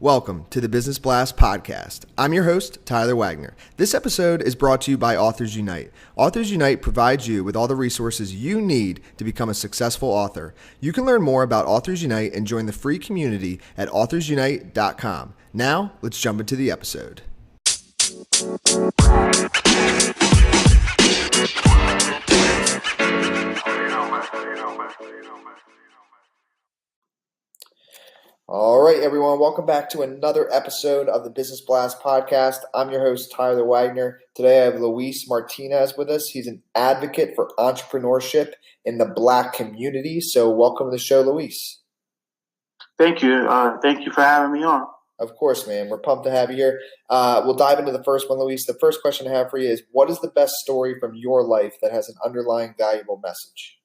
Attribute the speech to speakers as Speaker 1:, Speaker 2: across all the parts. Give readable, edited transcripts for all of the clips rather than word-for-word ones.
Speaker 1: Welcome to the Business Blast podcast. I'm your host, Tyler Wagner. This episode is brought to you by Authors Unite. Authors Unite provides you with all the resources you need to become a successful author. You can learn more about Authors Unite and join the free community at authorsunite.com. Now, let's jump into the episode. All right, everyone. Welcome back to another episode of the Business Blast podcast. I'm your host, Tyler Wagner. Today, I have Luis Martinez with us. He's an advocate for entrepreneurship in the Black community. So welcome to the show, Luis.
Speaker 2: Thank you. Thank you for having me on.
Speaker 1: Of course, man. We're pumped to have you here. We'll dive into the first one, Luis. The first question I have for you is, what is the best story from your life that has an underlying valuable message?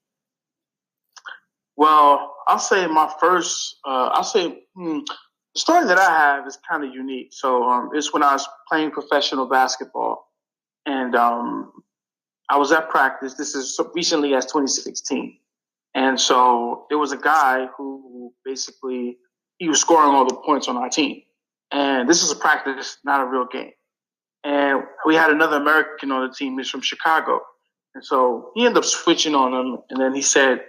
Speaker 2: Well, I'll say my first, the story that I have is kind of unique. So it's when I was playing professional basketball, and I was at practice. This is recently as 2016. And so there was a guy who basically, he was scoring all the points on our team. And this is a practice, not a real game. And we had another American on the team. He's from Chicago. And so he ended up switching on him, and then he said,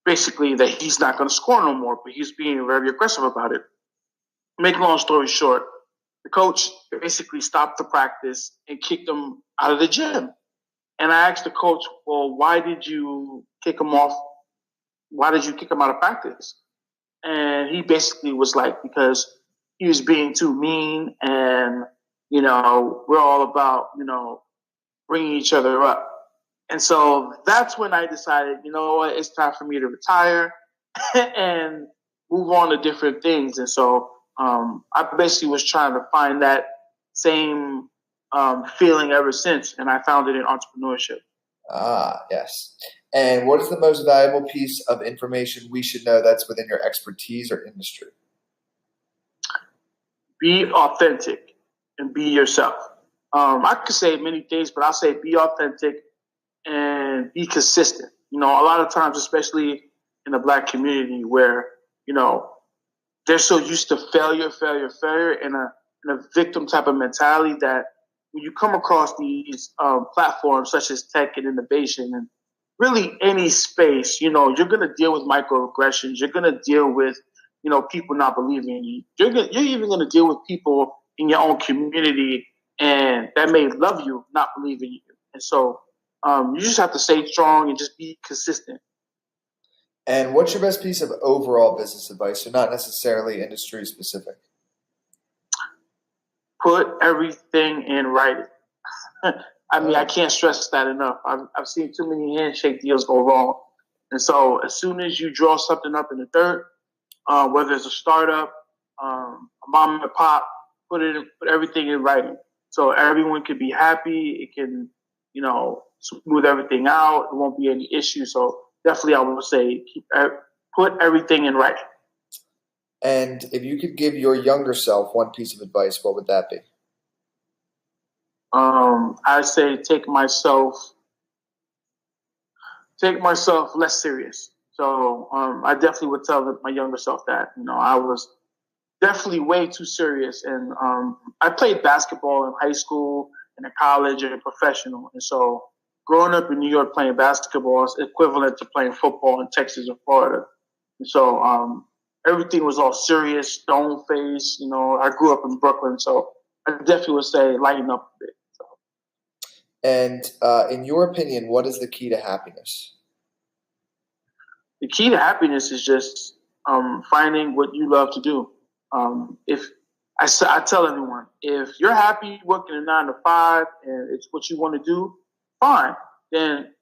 Speaker 2: basically that he's not going to score no more, but he's being very aggressive about it. Make a long story short, the coach basically stopped the practice and kicked him out of the gym. And I asked the coach, well, why did you kick him off? Why did you kick him out of practice? And he basically was like, because he was being too mean, and, we're all about, bringing each other up. And so that's when I decided, you know what, it's time for me to retire and move on to different things. And so I basically was trying to find that same feeling ever since, and I found it in entrepreneurship.
Speaker 1: Ah, yes. And what is the most valuable piece of information we should know that's within your expertise or industry?
Speaker 2: Be authentic and be yourself. I could say many things, but I'll say be authentic and be consistent. A lot of times, especially in the Black community, where, they're so used to failure, and a victim type of mentality, that when you come across these platforms such as tech and innovation and really any space, you're going to deal with microaggressions. You're going to deal with, people not believing in you. You're even going to deal with people in your own community and that may love you, not believe in you. And so, you just have to stay strong and just be consistent.
Speaker 1: And what's your best piece of overall business advice, so not necessarily industry specific?
Speaker 2: Put everything in writing. I can't stress that enough. I've seen too many handshake deals go wrong. And so as soon as you draw something up in the dirt, whether it's a startup, a mom and pop, put everything in writing. So everyone can be happy. It can, smooth everything out. There won't be any issues. So definitely I would say put everything in writing.
Speaker 1: And if you could give your younger self one piece of advice, what would that be?
Speaker 2: I'd say take myself less serious. So I definitely would tell my younger self that, I was definitely way too serious. And I played basketball in high school and in college and in professional. And so growing up in New York playing basketball is equivalent to playing football in Texas or Florida. And so everything was all serious, stone face. I grew up in Brooklyn, so I definitely would say lighten up a bit. So.
Speaker 1: And in your opinion, what is the key to happiness?
Speaker 2: The key to happiness is just finding what you love to do. If I tell everyone, if you're happy working a 9 to 5 and it's what you want to do, fine, then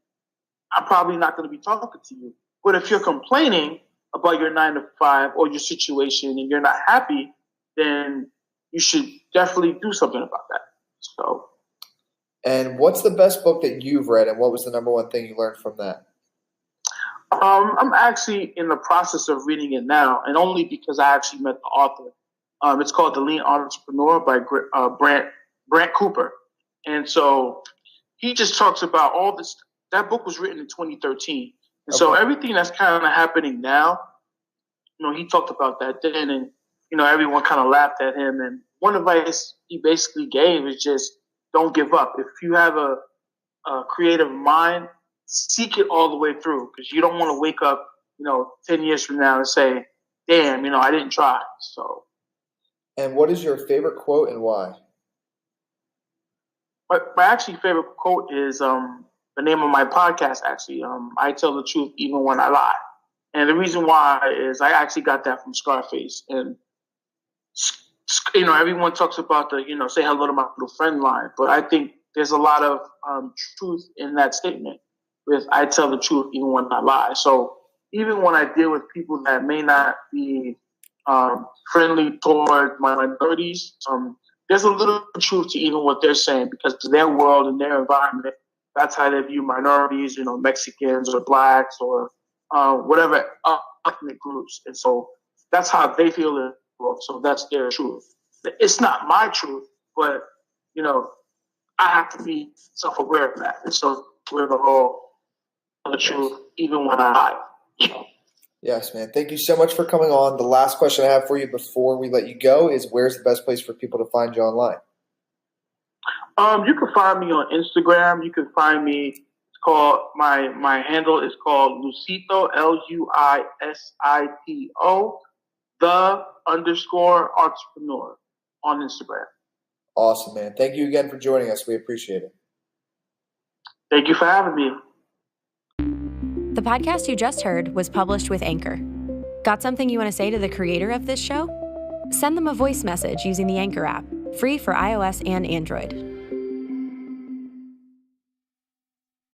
Speaker 2: I'm probably not going to be talking to you. But if you're complaining about your 9 to 5 or your situation and you're not happy, then you should definitely do something about that. So.
Speaker 1: And what's the best book that you've read, and what was the number one thing you learned from that?
Speaker 2: I'm actually in the process of reading it now, and only because I actually met the author. It's called The Lean Entrepreneur by Brant Cooper. And so he just talks about all this. That book was written in 2013. And so everything that's kind of happening now, he talked about that then. And everyone kind of laughed at him. And one advice he basically gave is just don't give up. If you have a creative mind, seek it all the way through, because you don't want to wake up, 10 years from now and say, damn, I didn't try. So.
Speaker 1: And what is your favorite quote and why?
Speaker 2: My actually favorite quote is the name of my podcast, actually. I tell the truth even when I lie. And the reason why is I actually got that from Scarface. And, everyone talks about the, say hello to my little friend line. But I think there's a lot of truth in that statement with I tell the truth even when I lie. So even when I deal with people that may not be friendly toward my minorities, there's a little truth to even what they're saying, because to their world and their environment, that's how they view minorities, Mexicans or blacks or whatever ethnic groups. And so that's how they feel it. So that's their truth. It's not my truth, but, I have to be self-aware of that. And so we're the whole of the truth, even when I lie. So.
Speaker 1: Yes, man. Thank you so much for coming on. The last question I have for you before we let you go is, where's the best place for people to find you online?
Speaker 2: You can find me on Instagram. You can find me. It's called my handle is called Luisito, Luisito, _entrepreneur on Instagram.
Speaker 1: Awesome, man. Thank you again for joining us. We appreciate it.
Speaker 2: Thank you for having me.
Speaker 3: The podcast you just heard was published with Anchor. Got something you want to say to the creator of this show? Send them a voice message using the Anchor app, free for iOS and Android.